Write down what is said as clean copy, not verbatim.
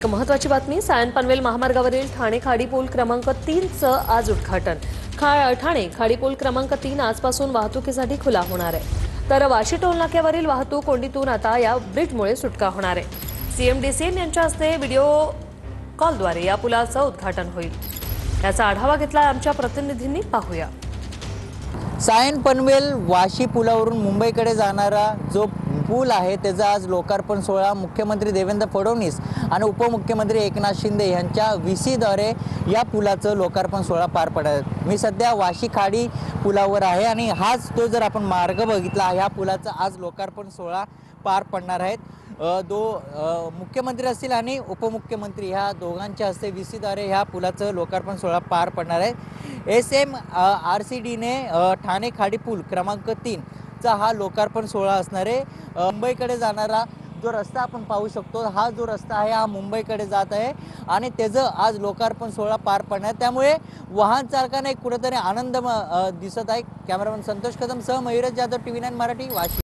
महत्वाची बातमी सायन पनवेल महामार्गावरील ठाणे खाडीपूल क्रमांक 3चं आज उद्घाटन। ठाणे खाडीपूल क्रमांक 3 आजपासून वाहतुकीसाठी खुला होणार आहे। तर वाशी टोलनाक्यावरील वाहतूक कोंडीतून आता या ब्रिजमुळे सुटका होणार आहे। सीएम डीसीएम यांच्या हस्ते व्हिडिओ कॉलद्वारे या पुलाचं उद्घाटन होईल। याचा आढावा घेतला आमच्या प्रतिनिधींनी, पाहूया। सायन पनवेल वाशी पुलावरून मुंबईकडे जाणारा जो पूल आहे त्याचा आज लोकार्पण सोहळा मुख्यमंत्री देवेंद्र फडणवीस आणि उपमुख्यमंत्री एकनाथ शिंदे यांच्या व्हीसीद्वारे या पुलाचं लोकार्पण सोहळा पार पडत आहे। मी सध्या वाशी खाडी पुलावर आहे आणि हाच तो जर आपण मार्ग बघितला, ह्या पुलाचा आज लोकार्पण सोहळा पार पडणार आहेत। मुख्यमंत्री असतील आणि उपमुख्यमंत्री ह्या दोघांच्या हस्ते व्हीसीद्वारे ह्या पुलाचं लोकार्पण सोहळा पार पडणार आहे। SMRCDने ठाणे खाडीपूल क्रमांक 3 चा हा लोकार्पण सोहळा असणार आहे। मुंबईकडे जाणारा जो रस्ता आपण पाहू शकतो, हा जो रस्ता आहे हा मुंबईकडे जात आहे आणि त्याचं आज लोकार्पण सोहळा पार पडणार, त्यामुळे वाहन चालकांना एक कुठेतरी आनंद दिसत आहे। कॅमेरामन संतोष कदम सह मयुरेश जाधव, TV9 मराठी, वाशी।